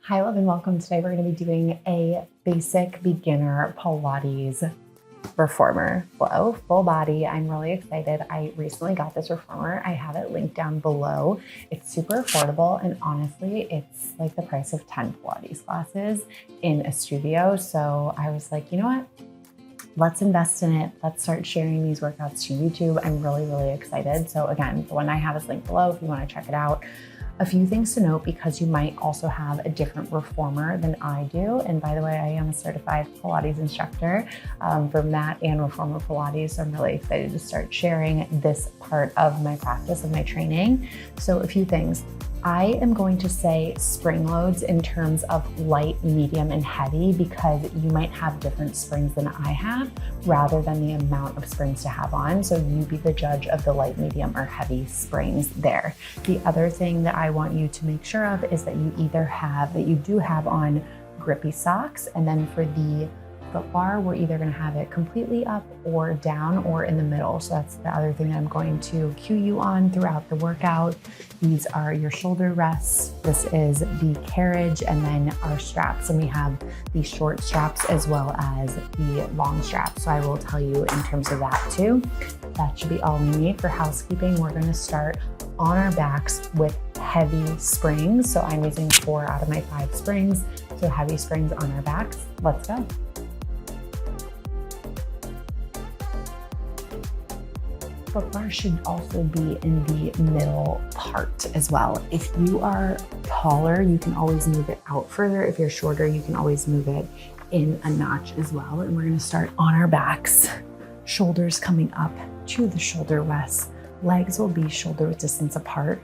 Hi, love, and welcome. Today we're going to be doing a basic beginner Pilates reformer flow, full body. I'm really excited. I recently got this reformer. I have it linked down below. It's super affordable, and honestly, it's like the price of 10 Pilates classes in a studio. So I was like, you know what? Let's invest in it. Let's start sharing these workouts to YouTube. I'm really excited. So again, the one I have is linked below if you want to check it out. A few things to note, because you might also have a different reformer than I do. And by the way, I am a certified Pilates instructor for mat and reformer Pilates. So I'm really excited to start sharing this part of my practice, of my training. So a few things. I am going to say spring loads in terms of light, medium, and heavy, because you might have different springs than I have, rather than the amount of springs to have on. So you be the judge of the light, medium, or heavy springs there. The other thing that I want you to make sure of is that you do have on grippy socks. And then for the foot bar, we're either going to have it completely up or down or in the middle. So that's the other thing that I'm going to cue you on throughout the workout. These are your shoulder rests. This is the carriage, and then our straps. And we have the short straps as well as the long straps. So I will tell you in terms of that too. That should be all we need for housekeeping. We're going to start on our backs with heavy springs. So I'm using 4 out of my 5 springs. So heavy springs on our backs. Let's go. Foot bar should also be in the middle part as well. If you are taller, you can always move it out further. If you're shorter, you can always move it in a notch as well. And we're going to start on our backs, shoulders coming up to the shoulder rests. Legs will be shoulder distance apart.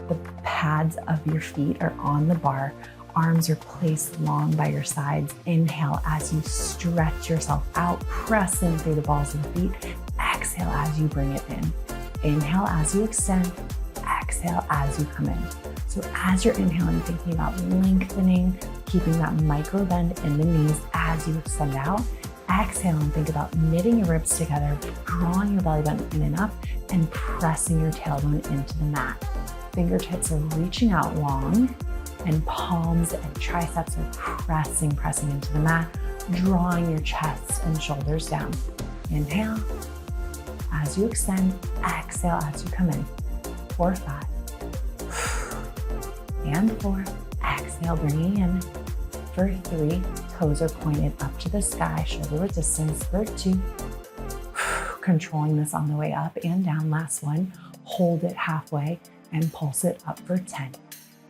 The pads of your feet are on the bar. Arms are placed long by your sides. Inhale as you stretch yourself out, pressing through the balls of the feet. Exhale as you bring it in. Inhale as you extend. Exhale as you come in. So as you're inhaling, thinking about lengthening, keeping that micro bend in the knees as you extend out. Exhale and think about knitting your ribs together, drawing your belly button in and up, and pressing your tailbone into the mat. Fingertips are reaching out long, and palms and triceps are pressing into the mat, drawing your chest and shoulders down. Inhale as you extend, exhale as you come in. 4, 5, and 4. Exhale, bringing in. For 3, toes are pointed up to the sky, shoulder width distance. For 2, controlling this on the way up and down. Last one, hold it halfway and pulse it up for 10,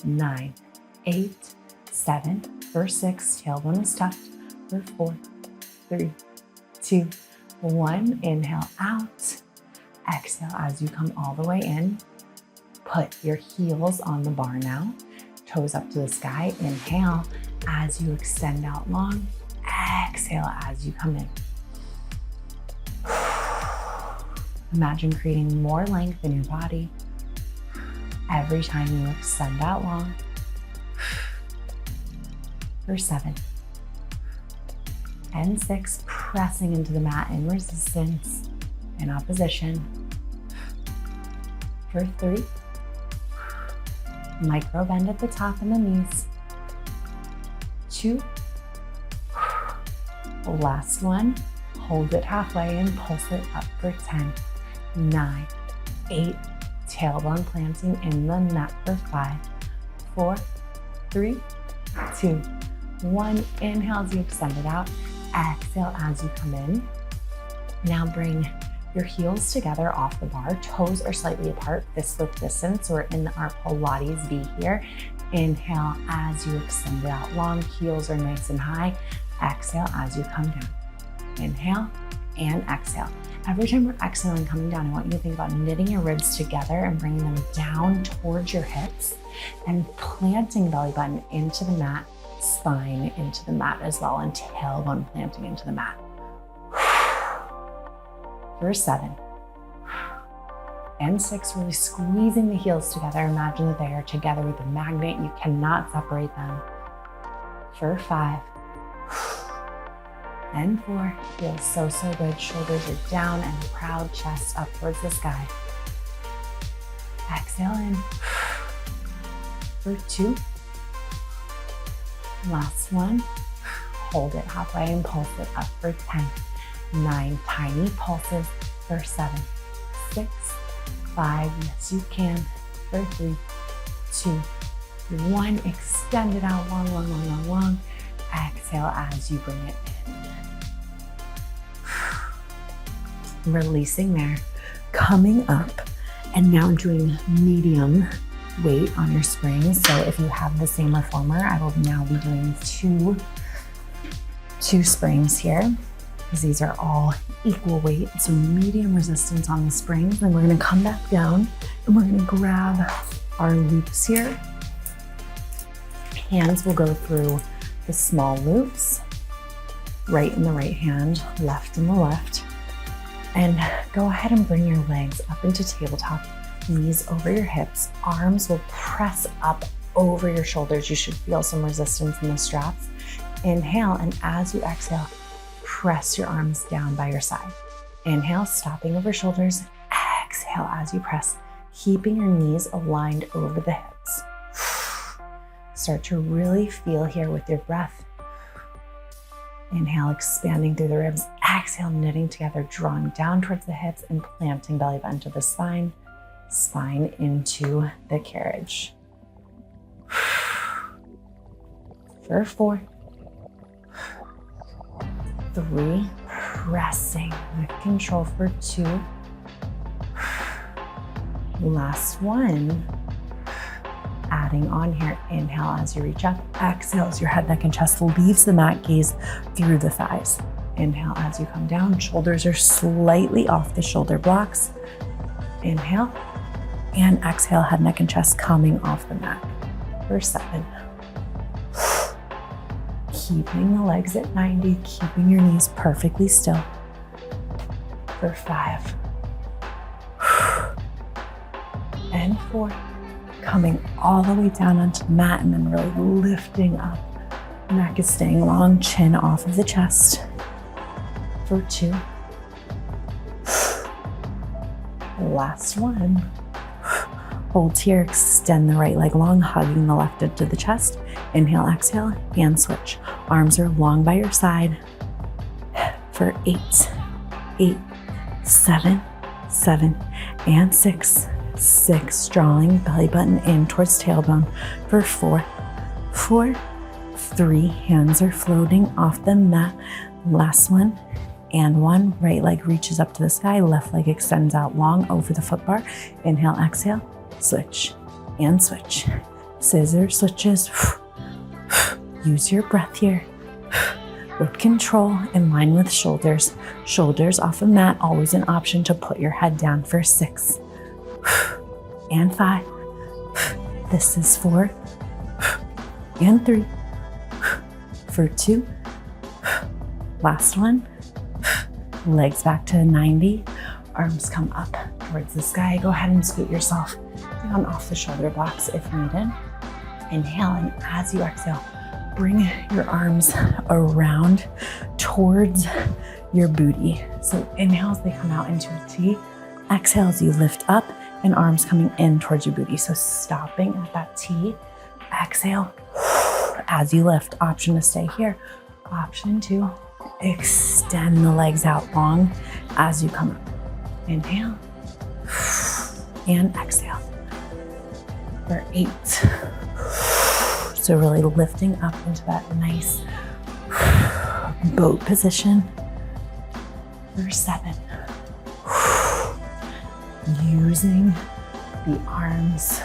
9, 8, 7. For 6, tailbone is tucked. For 4, 3, 2, 1. Inhale out. Exhale as you come all the way in. Put your heels on the bar now. Toes up to the sky. Inhale as you extend out long. Exhale as you come in. Imagine creating more length in your body every time you extend out long. For 7 and 6, pressing into the mat in resistance, in opposition. For 3, micro bend at the top and the knees. 2, last one, hold it halfway and pulse it up for 10, 9, 8, tailbone planting in the mat for 5, 4, 3, 2, 1. Inhale as you extend it out. Exhale as you come in. Now bring your heels together off the bar. Toes are slightly apart, fist width distance. So we're in our Pilates V here. Inhale as you extend it out long. Heels are nice and high. Exhale as you come down. Inhale and exhale. Every time we're exhaling, coming down, I want you to think about knitting your ribs together and bringing them down towards your hips and planting belly button into the mat, spine into the mat as well, and tailbone planting into the mat. For 7 and 6, really squeezing the heels together. Imagine that they are together with a magnet. You cannot separate them. For 5 and 4, feels so good. Shoulders are down and proud, chest up towards the sky. Exhale in. For 2 Last one. Hold it halfway and pulse it up for 10. 9 tiny pulses for 7, 6, 5, yes you can, for 3, 2, 1. Extend it out long, long, long, long, long. Exhale as you bring it in. Releasing there, coming up, and now doing medium weight on your springs. So if you have the same reformer, I will now be doing two springs here, because these are all equal weight. So medium resistance on the springs. Then we're gonna come back down and we're gonna grab our loops here. Hands will go through the small loops, right in the right hand, left in the left. And go ahead and bring your legs up into tabletop, knees over your hips. Arms will press up over your shoulders. You should feel some resistance in the straps. Inhale, and as you exhale, press your arms down by your side. Inhale, stopping over shoulders. Exhale as you press, keeping your knees aligned over the hips. Start to really feel here with your breath. Inhale, expanding through the ribs. Exhale, knitting together, drawing down towards the hips and planting belly button to the spine. Spine into the carriage. For 4, 3, pressing with control for 2. Last one. Adding on here, inhale as you reach up, exhale as your head, neck, and chest leaves the mat, gaze through the thighs. Inhale as you come down, shoulders are slightly off the shoulder blocks. Inhale, and exhale, head, neck, and chest coming off the mat. For 7. Keeping the legs at 90, keeping your knees perfectly still. For 5. And 4. Coming all the way down onto the mat and then really lifting up. Neck is staying long, chin off of the chest. For 2. Last one. Hold here, extend the right leg long, hugging the left into the chest. Inhale, exhale, hand switch. Arms are long by your side. For 8, 7, and 6. 6, drawing belly button in towards tailbone. For 4, 3, hands are floating off the mat. Last one, and 1. Right leg reaches up to the sky, left leg extends out long over the foot bar. Inhale, exhale, switch, and switch. Scissor switches. Use your breath here. With control, in line with shoulders. Shoulders off the mat, always an option to put your head down. For 6. And 5. This is 4. And 3. For 2. Last one. Legs back to 90. Arms come up towards the sky. Go ahead and scoot yourself down off the shoulder blocks if needed. Inhale, and as you exhale, bring your arms around towards your booty. So inhale as they come out into a T. Exhale as you lift up and arms coming in towards your booty. So stopping at that T. Exhale as you lift. Option to stay here. Option to extend the legs out long as you come up. Inhale and exhale. For 8. So really lifting up into that nice boat position. For 7. Using the arms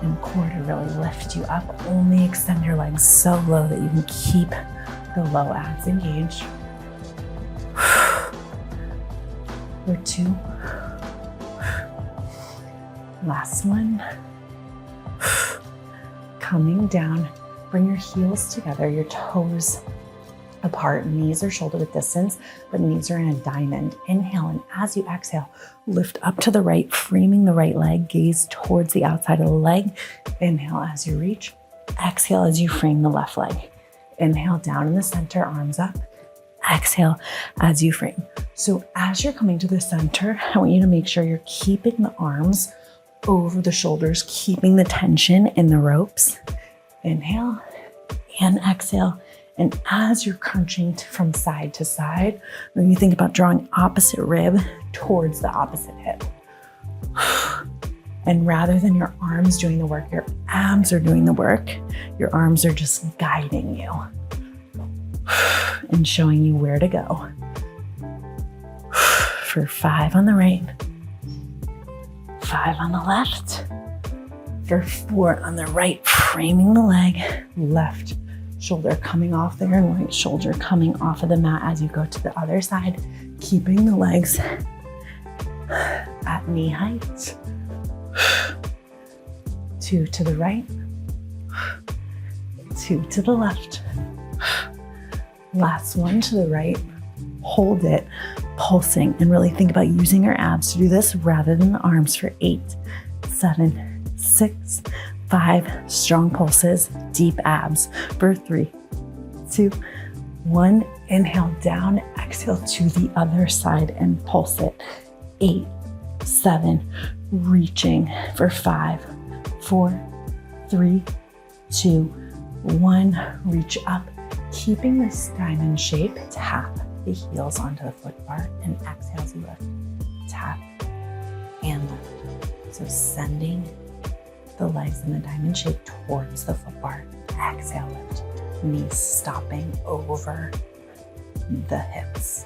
and core to really lift you up. Only extend your legs so low that you can keep the low abs engaged. For 2. Last one. Coming down, bring your heels together, your toes apart, knees are shoulder width distance, but knees are in a diamond. Inhale, and as you exhale, lift up to the right, framing the right leg, gaze towards the outside of the leg. Inhale as you reach, exhale as you frame the left leg. Inhale down in the center, arms up. Exhale as you frame. So as you're coming to the center, I want you to make sure you're keeping the arms over the shoulders, keeping the tension in the ropes. Inhale and exhale. And as you're crunching from side to side, when you think about drawing opposite rib towards the opposite hip. And rather than your arms doing the work, your abs are doing the work. Your arms are just guiding you and showing you where to go. For 5 on the right, 5 on the left, for 4 on the right, framing the leg, left shoulder coming off there and right shoulder coming off of the mat as you go to the other side, keeping the legs at knee height. 2 to the right, 2 to the left. Last one to the right. Hold it, pulsing, and really think about using your abs to do this rather than the arms for 8, 7, 6, 5. Strong pulses, deep abs for 3, 2, 1. Inhale down, exhale to the other side and pulse it. 8, 7, reaching for 5, 4, 3, 2, 1. Reach up, keeping this diamond shape. Tap the heels onto the foot bar and exhale as you lift. Tap and lift. So sending the legs in the diamond shape towards the foot bar. Exhale, lift. Knees stopping over the hips.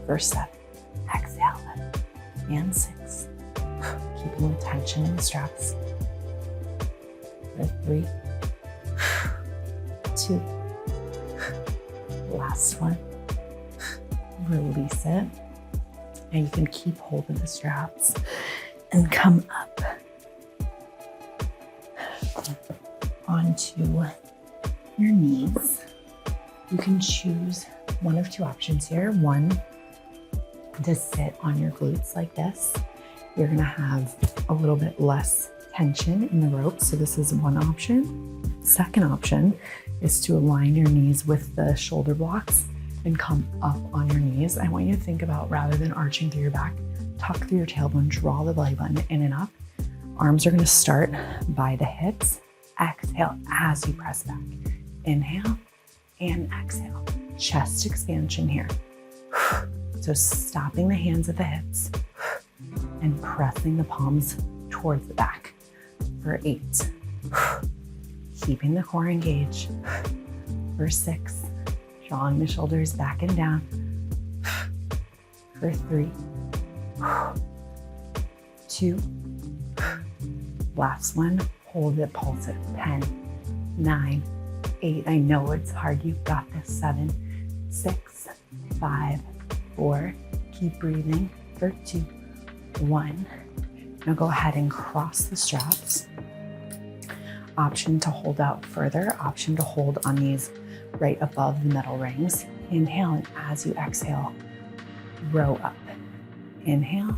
For 7, exhale, lift. And 6, keeping the tension in the straps. For 3, 2, last one. Release it. And you can keep hold of the straps and come up onto your knees. You can choose one of 2 options here. One, to sit on your glutes like this. You're gonna have a little bit less tension in the ropes, so this is one option. Second option is to align your knees with the shoulder blocks and come up on your knees. I want you to think about, rather than arching through your back, tuck through your tailbone, draw the belly button in and up. Arms are gonna start by the hips. Exhale as you press back. Inhale and exhale. Chest expansion here. So stopping the hands at the hips and pressing the palms towards the back for 8. Keeping the core engaged for 6. Drawing the shoulders back and down for 3, 2, last one. Hold it, pulse it. 10, 9, 8. I know it's hard. You've got this. 7, 6, 5, 4. Keep breathing for 2, 1. Now go ahead and cross the straps. Option to hold out further. Option to hold on these right above the metal rings. Inhale, and as you exhale, row up. Inhale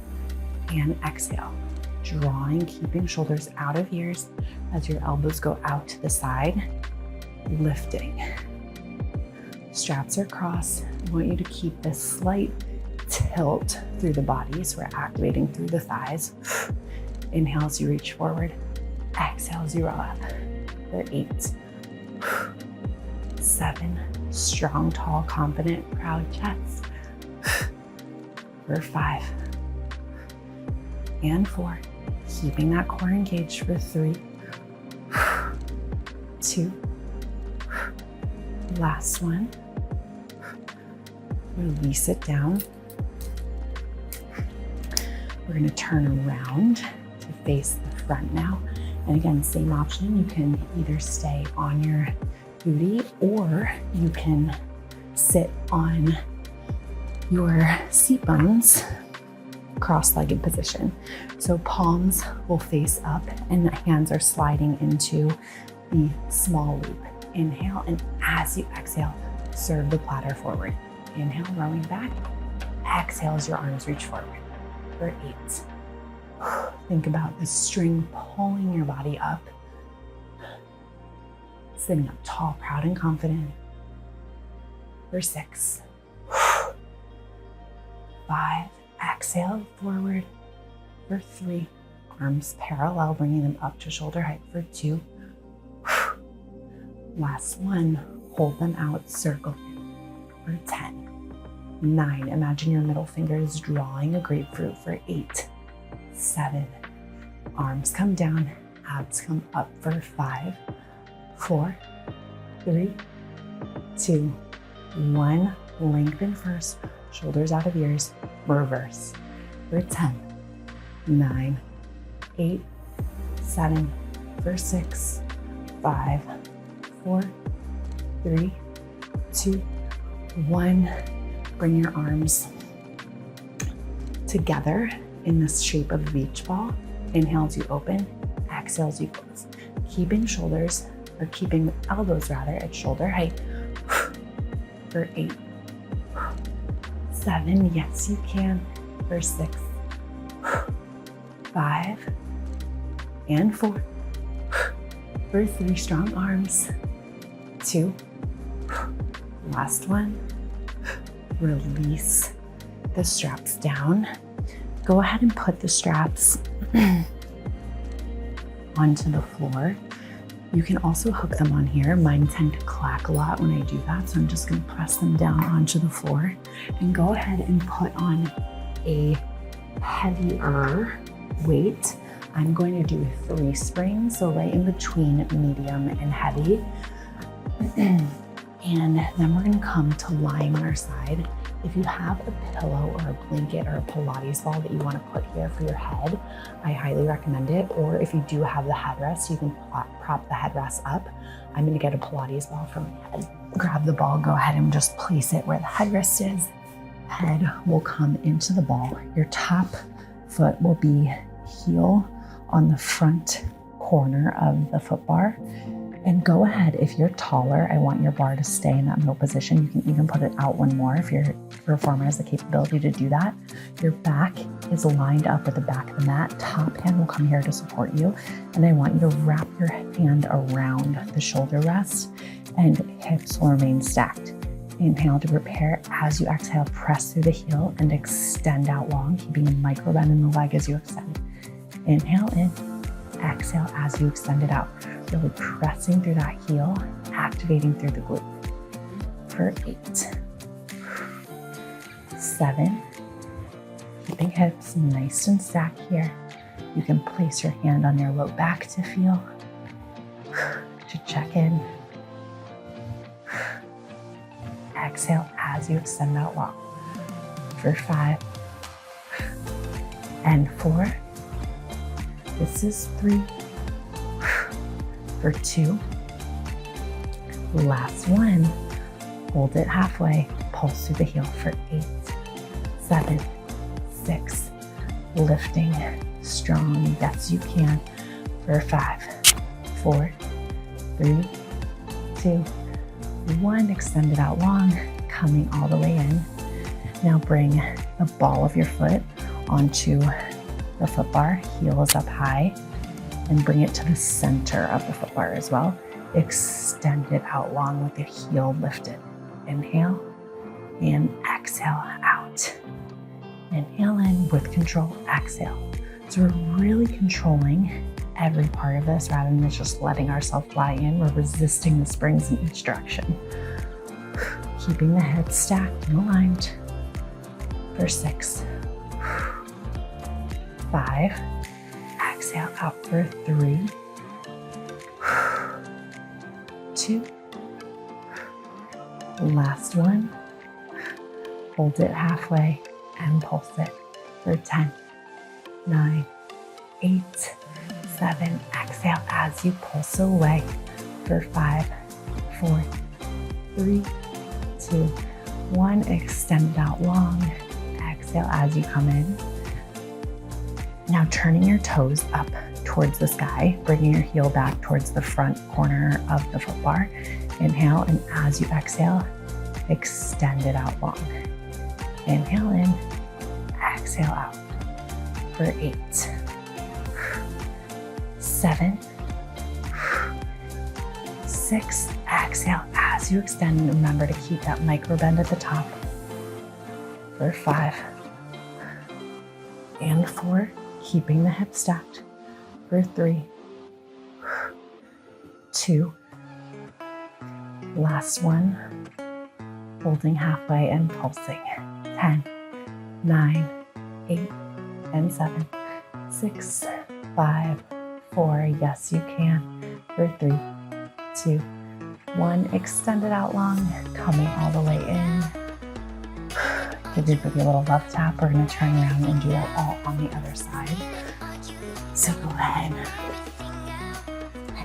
and exhale. Drawing, keeping shoulders out of ears as your elbows go out to the side. Lifting. Straps are crossed. I want you to keep this slight tilt through the body, so we're activating through the thighs. Inhale as you reach forward. Exhale as you row up. For 8, 7, strong, tall, confident, proud chest. For 5 and 4, keeping that core engaged for 3, 2, last one. Release it down. We're going to turn around to face the front now. And again, same option. You can either stay on your booty or you can sit on your seat bones, cross-legged position. So palms will face up and the hands are sliding into the small loop. Inhale, and as you exhale, serve the platter forward. Inhale, rowing back. Exhale as your arms reach forward for 8. Think about the string pulling your body up. Sitting up tall, proud, and confident for 6. 5, exhale forward for 3, Arms parallel, bringing them up to shoulder height for 2. Last one, hold them out, circle for 10. 9, imagine your middle finger is drawing a grapefruit for 8. 7, arms come down, abs come up for 5, 4, 3, 2, 1. Lengthen first, shoulders out of ears, reverse for 10, 9, 8, 7, for 6, 5, 4, 3, 2, 1. Bring your arms together in this shape of a beach ball. Inhale as you open, exhale as you close. Keeping elbows rather at shoulder height for 8, 7, yes you can, for 6, 5, and 4, for 3, strong arms, 2, last one, release the straps down. Go ahead and put the straps onto the floor. You can also hook them on here. Mine tend to clack a lot when I do that, so I'm just gonna press them down onto the floor and go ahead and put on a heavier weight. I'm going to do 3 springs, so right in between medium and heavy. And then we're gonna come to lying on our side. If you have a pillow or a blanket or a Pilates ball that you wanna put here for your head, I highly recommend it. Or if you do have the headrest, you can prop the headrest up. I'm gonna get a Pilates ball for my head. Grab the ball, go ahead and just place it where the headrest is. Head will come into the ball. Your top foot will be heel on the front corner of the foot bar. And go ahead, if you're taller, I want your bar to stay in that middle position. You can even put it out one more if your performer has the capability to do that. Your back is lined up with the back of the mat. Top hand will come here to support you. And I want you to wrap your hand around the shoulder rest and hips will remain stacked. Inhale to prepare. As you exhale, press through the heel and extend out long, keeping a micro bend in the leg as you extend. Inhale in, exhale as you extend it out. Really pressing through that heel, activating through the glute for 8, 7, keeping hips nice and stacked here. You can place your hand on your low back to feel, to check in. Exhale as you extend out long for 5 and 4. This is 3. For 2, last one, hold it halfway, pulse through the heel for 8, 7, 6, lifting, strong, yes you can, for 5, 4, 3, 2, 1, extend it out long, coming all the way in. Now bring the ball of your foot onto the foot bar, heel is up high, and bring it to the center of the foot bar as well. Extend it out long with the heel lifted. Inhale and exhale out. Inhale in with control, exhale. So we're really controlling every part of this rather than just letting ourselves fly in. We're resisting the springs in each direction. Keeping the head stacked and aligned for 6, 5, exhale out for 3, 2, last one, hold it halfway and pulse it for 10, 9, 8, 7, exhale as you pulse away for 5, 4, 3, 2, 1, extend out long, exhale as you come in. Now turning your toes up towards the sky, bringing your heel back towards the front corner of the foot bar. Inhale, and as you exhale, extend it out long. Inhale in, exhale out for 8, 7, 6, exhale as you extend. And remember to keep that micro bend at the top for 5 and 4. Keeping the hips stacked for 3, 2, last one, holding halfway and pulsing, 10, 9, 8, and 7, 6, 5, 4, yes you can, for 3, 2, 1, extend it out long, coming all the way in. Give your booty a little love tap. We're going to turn around and do that all on the other side. So go ahead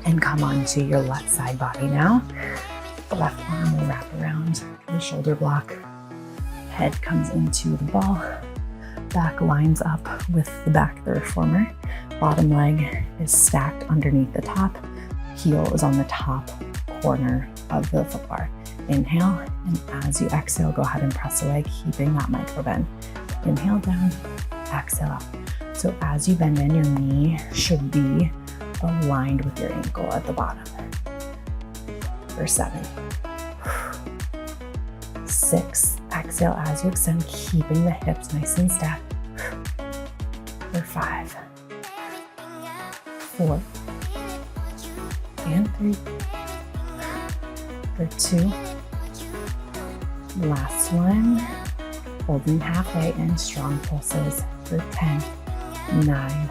and come onto your left side body now. The left arm will wrap around the shoulder block. Head comes into the ball. Back lines up with the back of the reformer. Bottom leg is stacked underneath the top. Heel is on the top corner of the foot bar. Inhale, and as you exhale, go ahead and press away, keeping that micro bend. Inhale down, exhale out. So as you bend in, your knee should be aligned with your ankle at the bottom. For 7, 6, exhale as you extend, keeping the hips nice and stacked. For 5, 4, and 3, for 2, last one, holding halfway in, strong pulses, for 10, 9,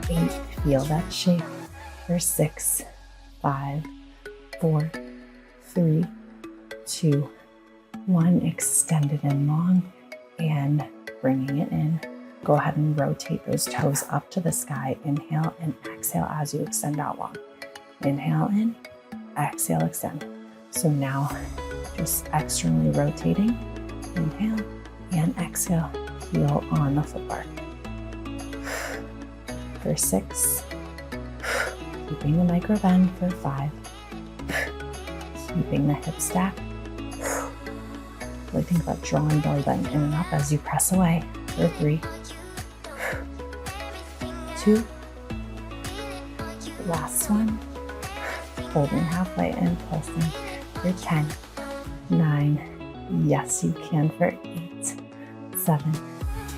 8, feel that shape, for 6, 5, 4, 3, 2, 1, extend it in long and bringing it in. Go ahead and rotate those toes up to the sky. Inhale and exhale as you extend out long. Inhale in, exhale, extend. So now just externally rotating, inhale and exhale, heel on the foot bar. For 6, keeping the micro bend. For 5, keeping the hip stack. Really think about drawing belly button in and up as you press away. For 3, 2, last one, holding halfway and pulsing. For 10, 9, yes you can, for 8, 7,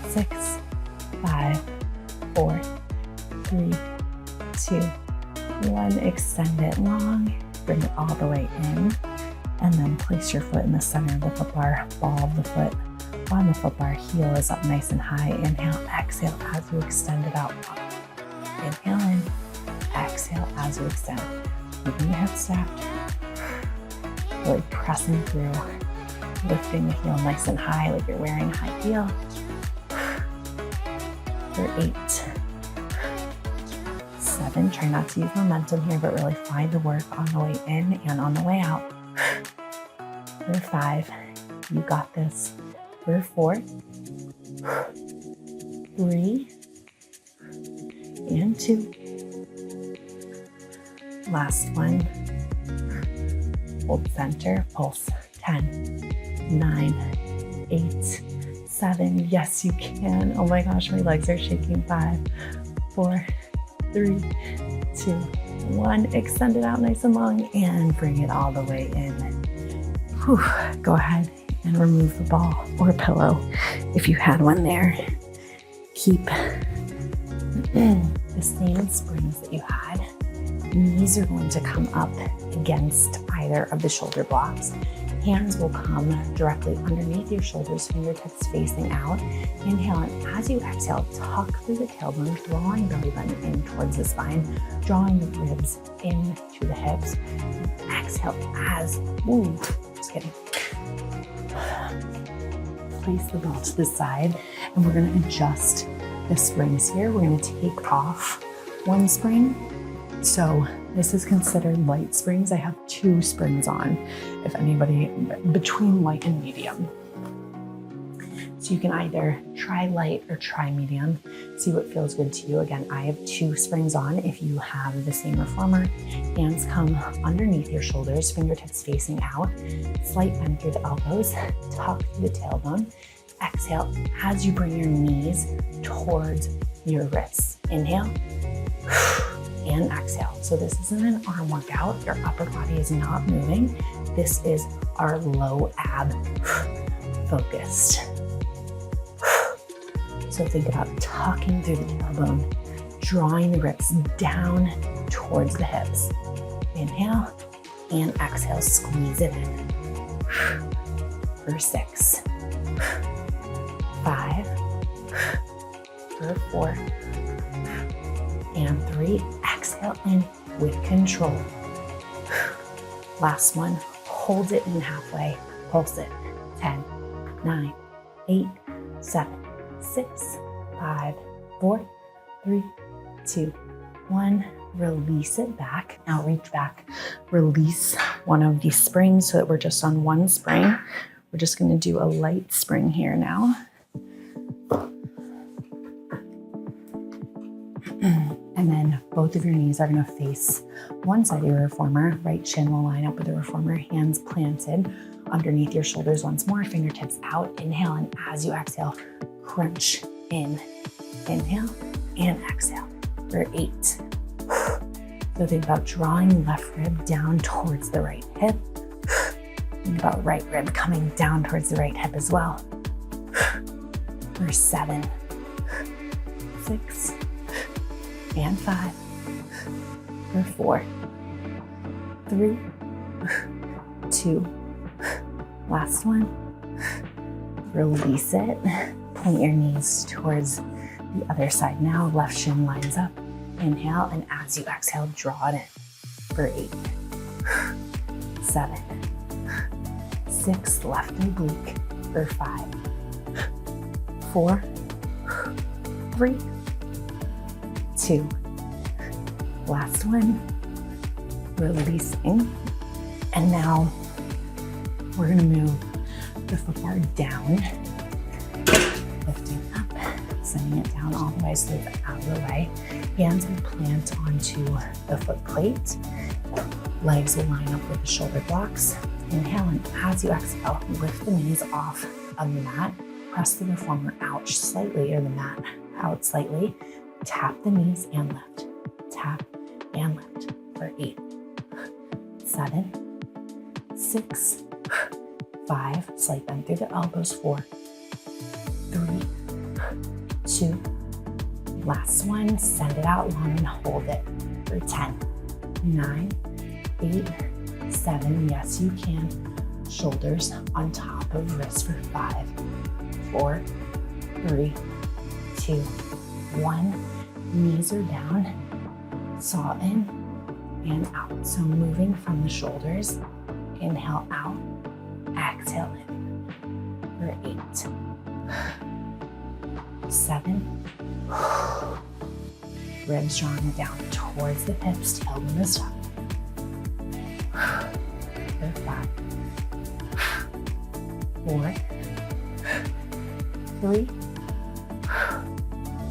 6, 5, 4, 3, 2, 1, extend it long, bring it all the way in, and then place your foot in the center of the foot bar, ball of the foot on the foot bar, heel is up nice and high. Inhale, exhale as you extend it out long. Inhale in, exhale as you extend, keeping your hips stacked. Really pressing through, lifting the heel nice and high like you're wearing a high heel. For 8, 7, try not to use momentum here, but really find the work on the way in and on the way out. For 5, you got this. For 4, 3, and 2. Last one. Hold center, pulse, 10, 9, 8, 7, yes you can. Oh my gosh, my legs are shaking. 5, 4, 3, 2, 1, extend it out nice and long and bring it all the way in. Whew. Go ahead and remove the ball or pillow if you had one there. Keep the same springs that you had. Knees are going to come up against either of the shoulder blocks. Hands will come directly underneath your shoulders, fingertips facing out. Inhale, and as you exhale, tuck through the tailbone, drawing belly button in towards the spine, drawing the ribs into the hips. Exhale as, just kidding. Place the ball to the side, and we're going to adjust the springs here. We're going to take off one spring. So this is considered light springs. I have 2 springs on, if anybody, between light and medium. So you can either try light or try medium, see what feels good to you. Again, I have 2 springs on. If you have the same reformer, hands come underneath your shoulders, fingertips facing out, slight bend through the elbows, tuck through the tailbone. Exhale as you bring your knees towards your wrists. Inhale. And exhale. So this isn't an arm workout. Your upper body is not moving. This is our low ab focused. So think about tucking through the tailbone, drawing the ribs down towards the hips. Inhale and exhale, squeeze it in. For 6, 5, for 4, and 3. Exhale in with control. Last one, hold it in halfway, pulse it. 10, 9, 8, 7, 6, 5, 4, 3, 2, 1. Release it back. Now reach back, release one of these springs so that we're just on one spring. We're just going to do a light spring here now. And then both of your knees are going to face one side of your reformer. Right shin will line up with the reformer, hands planted underneath your shoulders once more, fingertips out. Inhale, and as you exhale, crunch in. Inhale and exhale for 8. So think about drawing left rib down towards the right hip. Think about right rib coming down towards the right hip as well. For 7, 6, and 5, for 4, 3, 2, last one. Release it. Point your knees towards the other side now. Left shin lines up. Inhale, and as you exhale, draw it in for 8, 7, 6, left oblique for 5, 4, 3, 2, last one. Releasing. And now we're going to move the foot bar down, lifting up, sending it down all the way so it's out of the way. Hands will plant onto the foot plate. Legs will line up with the shoulder blocks. Inhale, and as you exhale, lift the knees off of the mat. Press the reformer out slightly, or the mat out slightly. Tap the knees and lift. Tap and lift for 8, 7, 6, 5, slight bend through the elbows, 4, 3, 2, last one, send it out long and hold it for 10, 9, 8, 7, yes you can. Shoulders on top of wrists for 5, 4, 3, 2, 1. Knees are down, saw in and out. So moving from the shoulders, inhale out, exhale in for 8, 7, ribs drawing down towards the hips, tailbone is up. For 5, 4, 3,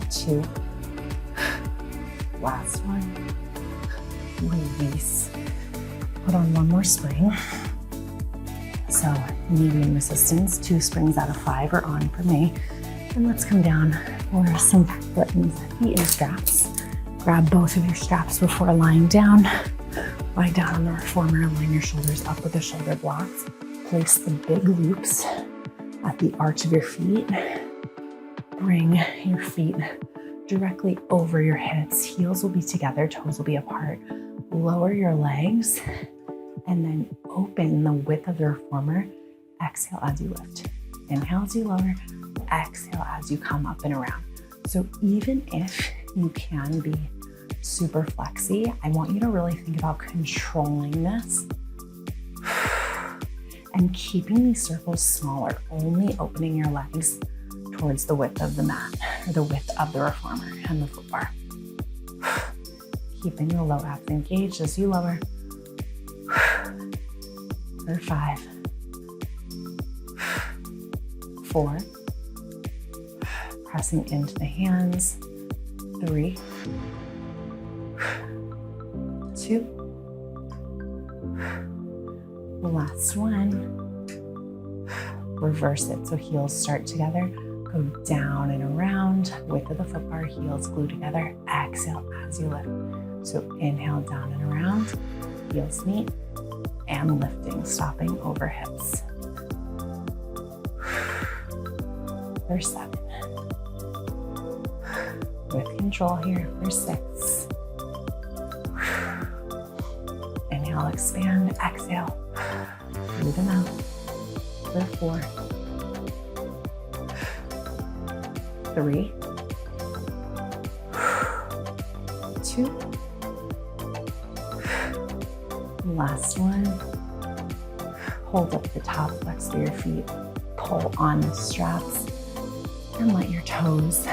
2, last one. Release. Put on one more spring. So medium resistance, 2 springs out of 5 are on for me. And let's come down for some feet and straps. Grab both of your straps before lying down. Lie down on the reformer, line your shoulders up with the shoulder blocks. Place the big loops at the arch of your feet. Bring your feet directly over your hips. Heels will be together, toes will be apart. Lower your legs and then open the width of the reformer. Exhale as you lift. Inhale as you lower, exhale as you come up and around. So even if you can be super flexy, I want you to really think about controlling this and keeping these circles smaller, only opening your legs towards the width of the mat or the width of the reformer and the foot bar. Keeping your low abs engaged as you lower. For 5, 4, pressing into the hands, 3, 2, last one. Reverse it, so heels start together, go down and around, width of the foot bar, heels glue together, exhale as you lift. So inhale down and around, heels meet, and lifting, stopping over hips. For 7, With control here for 6. Inhale, expand, exhale. Breathe them out for 4, 3, 2. Last one. Hold up the top, flex through your feet, pull on the straps, and let your toes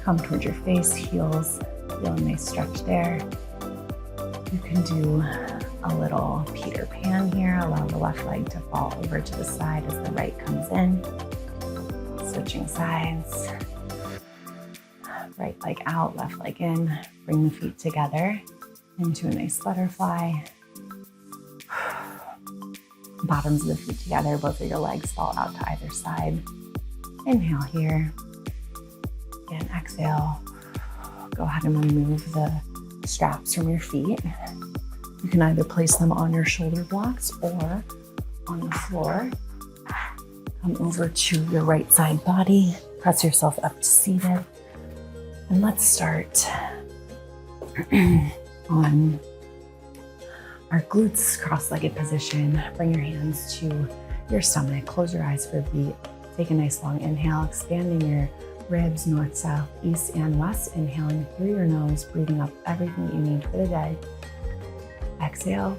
come towards your face, heels. Feel a nice stretch there. You can do a little Peter Pan here. Allow the left leg to fall over to the side as the right comes in. Switching sides. Right leg out, left leg in. Bring the feet together into a nice butterfly. Bottoms of the feet together, both of your legs fall out to either side. Inhale here. And exhale. Go ahead and remove the straps from your feet. You can either place them on your shoulder blocks or on the floor. Come over to your right side body. Press yourself up to seated. And let's start on our glutes, cross-legged position. Bring your hands to your stomach. Close your eyes for a beat. Take a nice long inhale, expanding your ribs north, south, east, and west. Inhaling through your nose, breathing up everything that you need for the day. Exhale,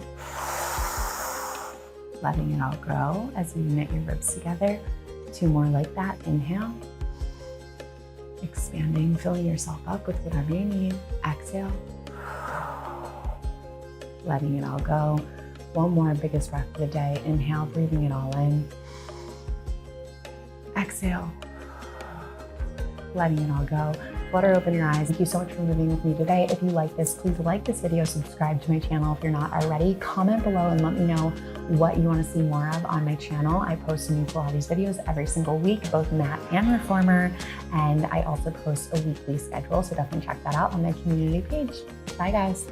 letting it all go as you knit your ribs together. 2 more like that. Inhale, expanding, filling yourself up with whatever you need. Exhale, letting it all go. 1 more, biggest breath of the day. Inhale, breathing it all in. Exhale, letting it all go. Flutter open your eyes. Thank you so much for moving with me today. If you like this, please like this video, subscribe to my channel if you're not already. Comment below and let me know what you want to see more of on my channel. I post new Pilates videos every single week, both mat and reformer, and I also post a weekly schedule, so definitely check that out on my community page. Bye guys.